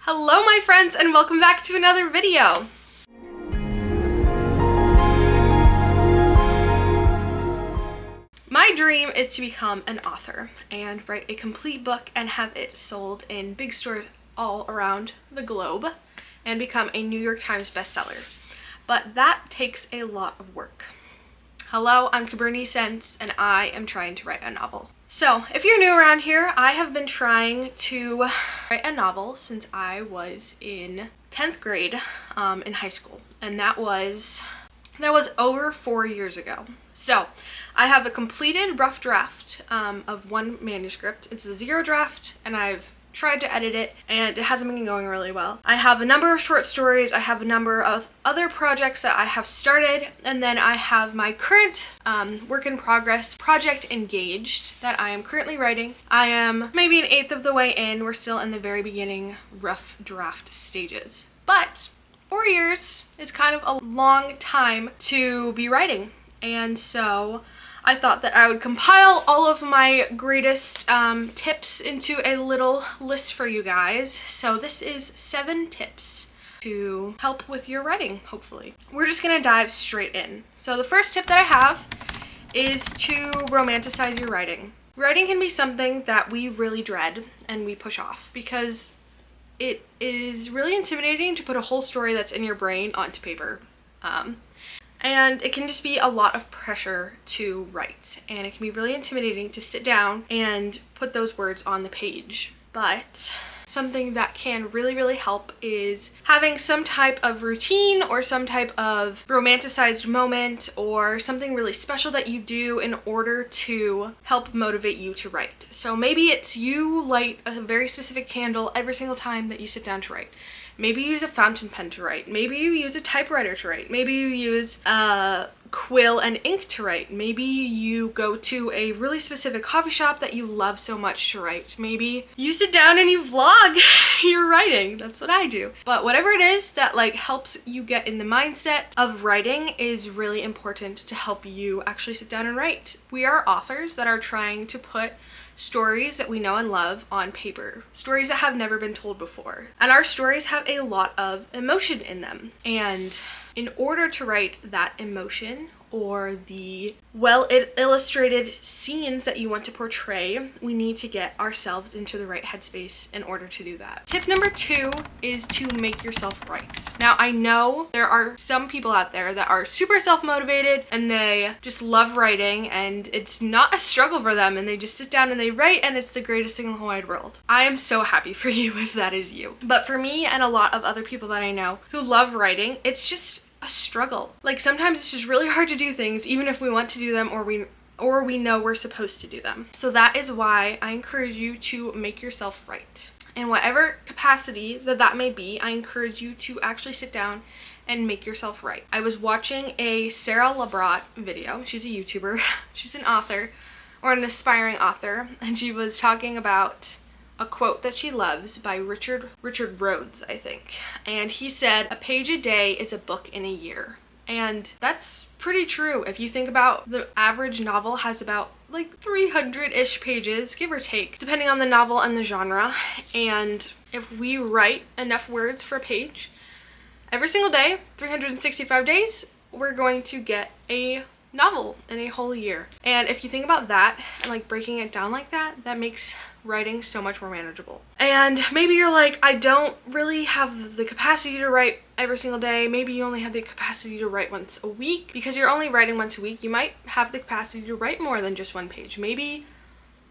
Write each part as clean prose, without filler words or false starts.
Hello my friends and welcome back to another video. My dream is to become an author and write a complete book and have it sold in big stores all around the globe and become a New York Times bestseller. But that takes a lot of work. Hello, I'm Romanticize and I am trying to write a novel. So, if you're new around here, I have been trying to write a novel since I was in 10th grade in high school, and that was over 4 years ago. So, I have a completed rough draft of one manuscript. It's a 0 draft, and I've tried to edit it, and it hasn't been going really well. I have a number of short stories, I have a number of other projects that I have started, and then I have my current work in progress project Engaged that I am currently writing. I am maybe an eighth of the way in. We're still in the very beginning rough draft stages. But 4 years is kind of a long time to be writing, and so I thought that I would compile all of my greatest tips into a little list for you guys. So this is 7 tips to help with your writing, hopefully. We're just gonna dive straight in. So the first tip that I have is to romanticize your writing. Writing can be something that we really dread and we push off because it is really intimidating to put a whole story that's in your brain onto paper. And it can just be a lot of pressure to write, and it can be really intimidating to sit down and put those words on the page. But something that can really help is having some type of routine or some type of romanticized moment or something really special that you do in order to help motivate you to write. So maybe it's you light a very specific candle every single time that you sit down to write. Maybe you use a fountain pen to write. Maybe you use a typewriter to write. Maybe you use a quill and ink to write. Maybe you go to a really specific coffee shop that you love so much to write. Maybe you sit down and you vlog your writing. That's what I do. But whatever it is that helps you get in the mindset of writing is really important to help you actually sit down and write. We are authors that are trying to put stories that we know and love on paper. Stories that have never been told before. And our stories have a lot of emotion in them. And in order to write that emotion or the well-illustrated scenes that you want to portray, we need to get ourselves into the right headspace in order to do that. Tip number 2 is to make yourself write. Now, I know there are some people out there that are super self-motivated and they just love writing and it's not a struggle for them and they just sit down and they write and it's the greatest thing in the whole wide world. I am so happy for you if that is you. But for me and a lot of other people that I know who love writing, it's just a struggle. Sometimes it's just really hard to do things even if we want to do them or we know we're supposed to do them. So that is why I encourage you to make yourself write. In whatever capacity that may be, I encourage you to actually sit down and make yourself write. I was watching a Sarah Labrat video. She's a YouTuber. She's an author or an aspiring author, and she was talking about a quote that she loves by Richard Rhodes, I think. And he said, "A page a day is a book in a year." And that's pretty true. If you think about the average novel has about 300-ish pages, give or take, depending on the novel and the genre. And if we write enough words for a page every single day, 365 days, we're going to get a novel in a whole year. And if you think about that and breaking it down like that, that makes writing so much more manageable. And maybe you're like, I don't really have the capacity to write every single day. Maybe you only have the capacity to write once a week. Because you're only writing once a week, you might have the capacity to write more than just one page. Maybe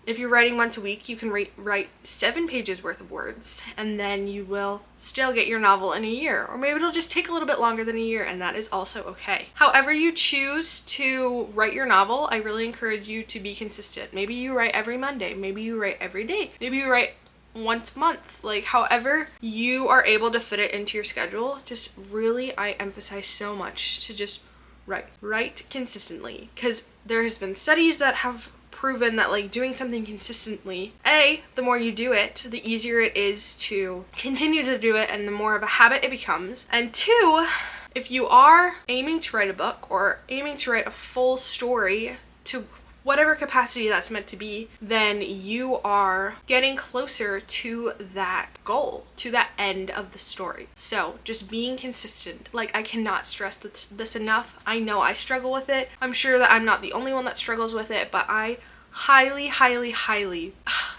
if you're writing once a week, you can write 7 pages worth of words, and then you will still get your novel in a year. Or maybe it'll just take a little bit longer than a year, and that is also okay. However you choose to write your novel, I really encourage you to be consistent. Maybe you write every Monday, maybe you write every day, maybe you write once a month. However you are able to fit it into your schedule, just really, I emphasize so much to just write consistently, because there has been studies that have proven that doing something consistently, the more you do it, the easier it is to continue to do it and the more of a habit it becomes. And 2, if you are aiming to write a book or aiming to write a full story to whatever capacity that's meant to be, then you are getting closer to that goal, to that end of the story. So just being consistent. Like, I cannot stress this enough. I know I struggle with it. I'm sure that I'm not the only one that struggles with it, but I highly, highly, highly,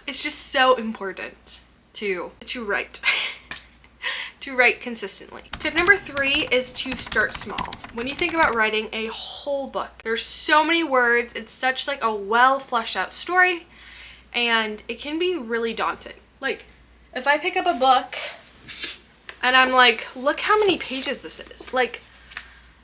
it's just so important to write. To write consistently. Tip number 3 is to start small. When you think about writing a whole book, there's so many words, it's such like a well fleshed out story, and it can be really daunting. Like, if I pick up a book and I'm like, look how many pages this is. Like,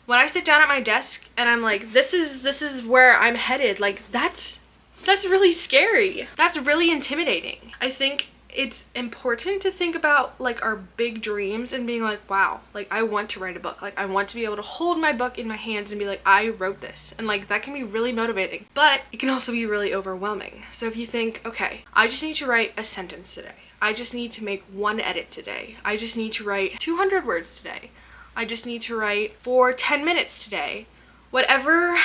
when I sit down at my desk and I'm like, this is where I'm headed, like that's really scary. That's really intimidating. I think it's important to think about like our big dreams and being like, wow, like I want to write a book. Like I want to be able to hold my book in my hands and be like, I wrote this. And like that can be really motivating, but it can also be really overwhelming. So if you think, okay, I just need to write a sentence today. I just need to make one edit today. I just need to write 200 words today. I just need to write for 10 minutes today. Whatever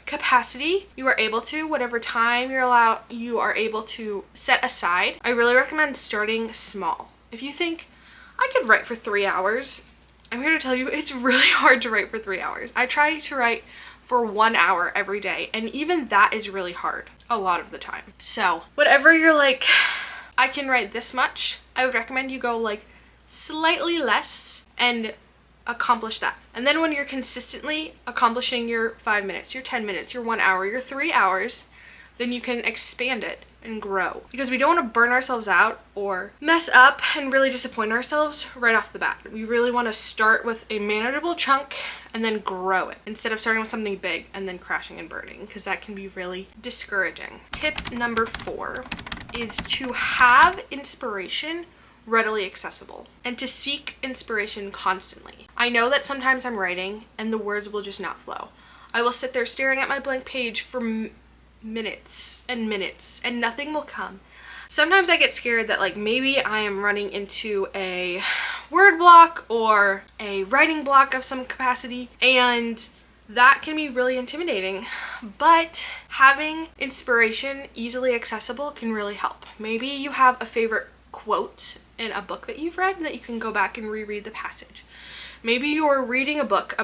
capacity you are able to, whatever time you are able to set aside, I really recommend starting small. If you think I could write for 3 hours, I'm here to tell you it's really hard to write for 3 hours. I try to write for 1 hour every day, and even that is really hard a lot of the time. So whatever you're like, I can write this much, I would recommend you go like slightly less and accomplish that. And then when you're consistently accomplishing your 5 minutes, your 10 minutes, your 1 hour, your 3 hours, then you can expand it and grow. Because we don't want to burn ourselves out or mess up and really disappoint ourselves right off the bat. We really want to start with a manageable chunk and then grow it instead of starting with something big and then crashing and burning, because that can be really discouraging. Tip number 4 is to have inspiration readily accessible and to seek inspiration constantly. I know that sometimes I'm writing and the words will just not flow. I will sit there staring at my blank page for minutes and minutes and nothing will come. Sometimes I get scared that like maybe I am running into a word block or a writing block of some capacity, and that can be really intimidating, but having inspiration easily accessible can really help. Maybe you have a favorite quote in a book that you've read that you can go back and reread the passage. Maybe you're reading a book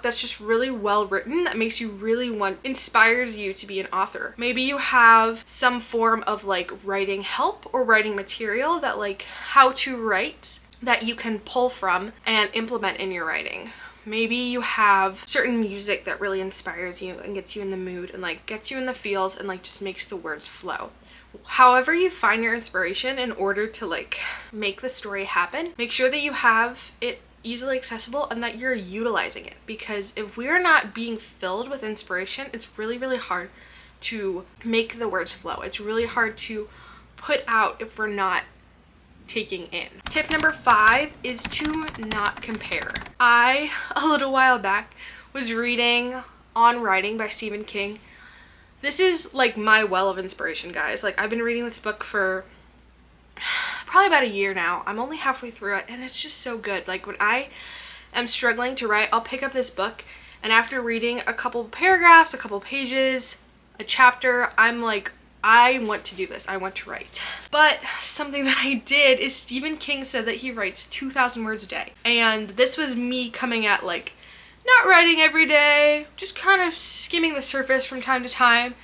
that's just really well written, that makes you really inspires you to be an author. Maybe you have some form of like writing help or writing material that like how to write that you can pull from and implement in your writing. Maybe you have certain music that really inspires you and gets you in the mood and like gets you in the feels and like just makes the words flow. However you find your inspiration in order to like make the story happen, make sure that you have it easily accessible and that you're utilizing it, because if we're not being filled with inspiration, it's really, really hard to make the words flow. It's really hard to put out if we're not taking in. Tip number 5 is to not compare. A little while back, was reading On Writing by Stephen King. This is like my well of inspiration, guys. Like I've been reading this book for probably about a year now. I'm only halfway through it and it's just so good. Like when I am struggling to write, I'll pick up this book and after reading a couple paragraphs, a couple pages, a chapter, I'm like, I want to do this. I want to write. But something that I did is Stephen King said that he writes 2,000 words a day. And this was me coming at like not writing every day, just kind of skimming the surface from time to time.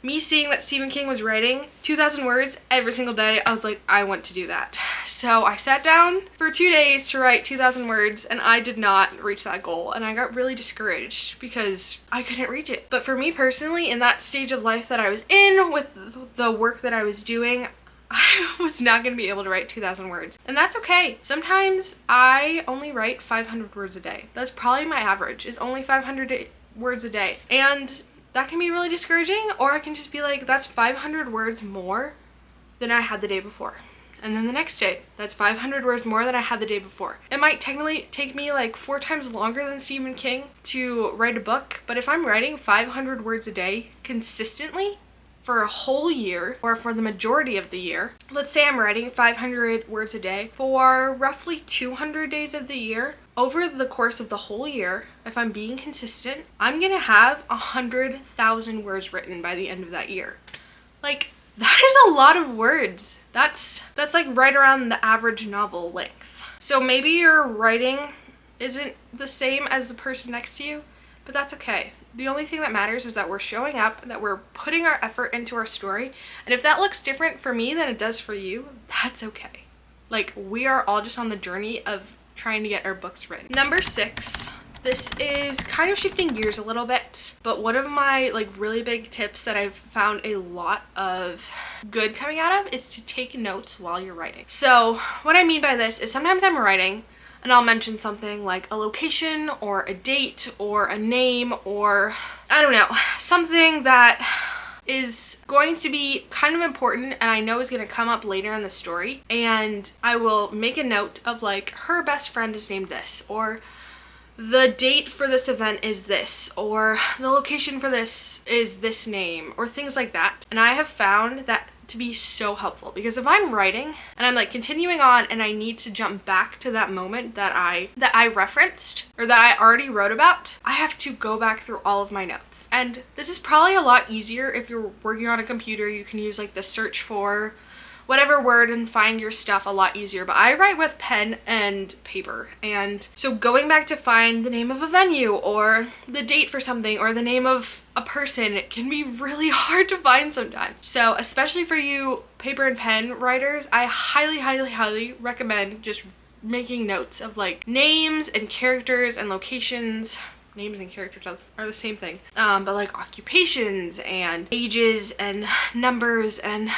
Me seeing that Stephen King was writing 2,000 words every single day, I was like, I want to do that. So I sat down for 2 days to write 2,000 words and I did not reach that goal. And I got really discouraged because I couldn't reach it. But for me personally, in that stage of life that I was in with the work that I was doing, I was not going to be able to write 2,000 words. And that's okay. Sometimes I only write 500 words a day. That's probably my average, is only 500 words a day. And that can be really discouraging, or I can just be like, that's 500 words more than I had the day before. And then the next day, that's 500 words more than I had the day before. It might technically take me like 4 times longer than Stephen King to write a book, but if I'm writing 500 words a day consistently, for a whole year, or for the majority of the year, let's say I'm writing 500 words a day for roughly 200 days of the year, over the course of the whole year, if I'm being consistent, I'm gonna have 100,000 words written by the end of that year. Like, that is a lot of words. That's like right around the average novel length. So maybe your writing isn't the same as the person next to you, but that's okay. The only thing that matters is that we're showing up, that we're putting our effort into our story. And if that looks different for me than it does for you, that's okay. Like, we are all just on the journey of trying to get our books written. Number 6, this is kind of shifting gears a little bit, but one of my like really big tips that I've found a lot of good coming out of is to take notes while you're writing. So what I mean by this is sometimes I'm writing and I'll mention something like a location or a date or a name, or I don't know, something that is going to be kind of important and I know is going to come up later in the story, and I will make a note of like, her best friend is named this, or the date for this event is this, or the location for this is this name, or things like that. And I have found that to be so helpful, because if I'm writing and I'm like continuing on and I need to jump back to that moment that I referenced or that I already wrote about, I have to go back through all of my notes. And this is probably a lot easier if you're working on a computer. You can use like the search for whatever word and find your stuff a lot easier, but I write with pen and paper, and so going back to find the name of a venue or the date for something or the name of a person, it can be really hard to find sometimes. So especially for you paper and pen writers, I highly recommend just making notes of like names and characters and locations. Names and characters are the same thing, but like occupations and ages and numbers and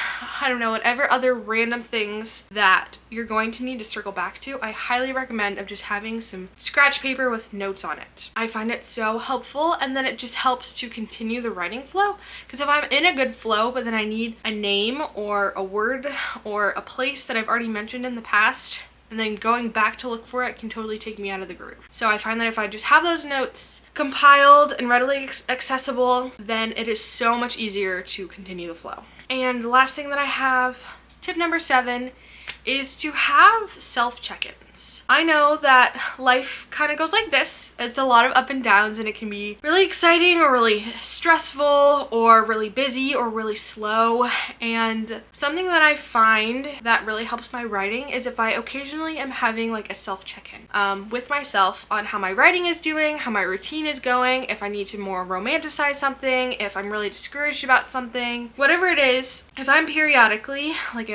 I don't know, whatever other random things that you're going to need to circle back to, I highly recommend of just having some scratch paper with notes on it. I find it so helpful, and then it just helps to continue the writing flow, because if I'm in a good flow but then I need a name or a word or a place that I've already mentioned in the past, and then going back to look for it can totally take me out of the groove. So I find that if I just have those notes compiled and readily accessible, then it is so much easier to continue the flow. And the last thing that I have, tip number 7, is to have self-check-ins. I know that life kind of goes like this. It's a lot of up and downs, and it can be really exciting or really stressful or really busy or really slow. And something that I find that really helps my writing is if I occasionally am having like a self-check-in with myself on how my writing is doing, how my routine is going, if I need to more romanticize something, if I'm really discouraged about something, whatever it is. If I'm periodically, like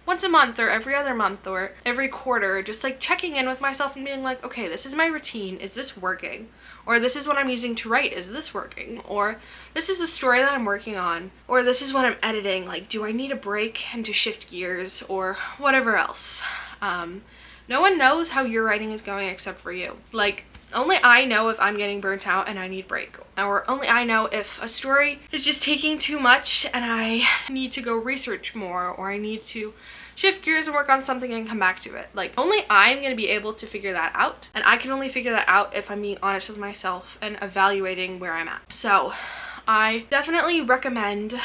once a month or every other month or every quarter, just like checking in with myself and being like, okay, this is my routine, is this working? Or this is what I'm using to write, is this working? Or this is the story that I'm working on, or this is what I'm editing, like do I need a break and to shift gears, or whatever else. No one knows how your writing is going except for you. Like, only I know if I'm getting burnt out and I need a break, or only I know if a story is just taking too much and I need to go research more, or I need to shift gears and work on something and come back to it. Like, only I'm gonna be able to figure that out, and I can only figure that out if I'm being honest with myself and evaluating where I'm at. So I definitely recommend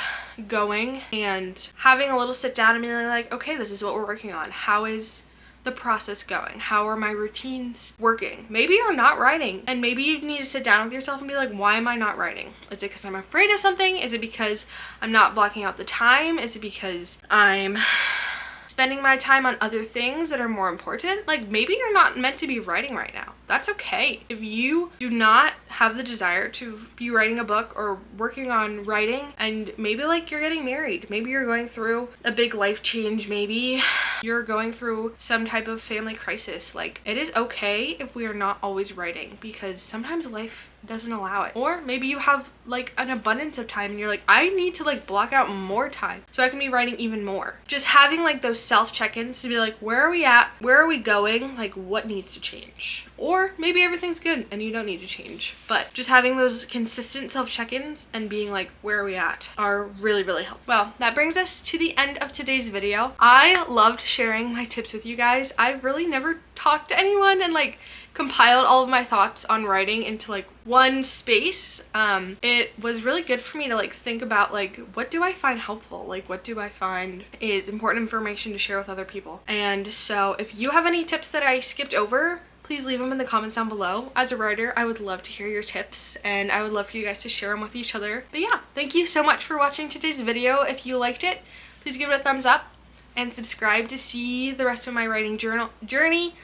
going and having a little sit down and being like, okay, this is what we're working on. How is the process going? How are my routines working? Maybe you're not writing, and maybe you need to sit down with yourself and be like, why am I not writing? Is it because I'm afraid of something? Is it because I'm not blocking out the time? Is it because I'm spending my time on other things that are more important? Like, maybe you're not meant to be writing right now. That's okay. If you do not have the desire to be writing a book or working on writing, and maybe like you're getting married, maybe you're going through a big life change, maybe you're going through some type of family crisis, like, it is okay if we are not always writing, because sometimes life doesn't allow it. Or maybe you have like an abundance of time and you're like, I need to like block out more time so I can be writing even more. Just having like those self check-ins to be like, where are we at? Where are we going? Like, what needs to change? Or maybe everything's good and you don't need to change. But just having those consistent self check-ins and being like, where are we at, are really helpful. Well, that brings us to the end of today's video. I loved sharing my tips with you guys. I've really never talked to anyone and like compiled all of my thoughts on writing into like one space, it was really good for me to like think about like, what do I find helpful? Like, what do I find is important information to share with other people? And so if you have any tips that I skipped over, please leave them in the comments down below. As a writer, I would love to hear your tips, and I would love for you guys to share them with each other. But yeah, thank you so much for watching today's video. If you liked it, please give it a thumbs up and subscribe to see the rest of my writing journey.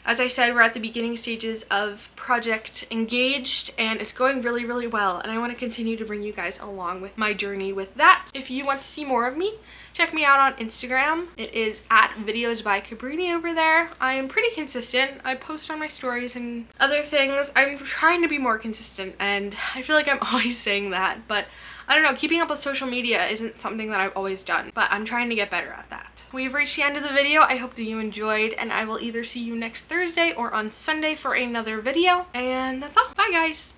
As I said, we're at the beginning stages of Project Engaged, and it's going really, really well, and I want to continue to bring you guys along with my journey with that. If you want to see more of me, check me out on Instagram. It is at Videos by Cabrini over there. I am pretty consistent. I post on my stories and other things. I'm trying to be more consistent, and I feel like I'm always saying that, but I don't know, keeping up with social media isn't something that I've always done, but I'm trying to get better at that. We've reached the end of the video. I hope that you enjoyed, and I will either see you next Thursday or on Sunday for another video. And that's all. Bye, guys.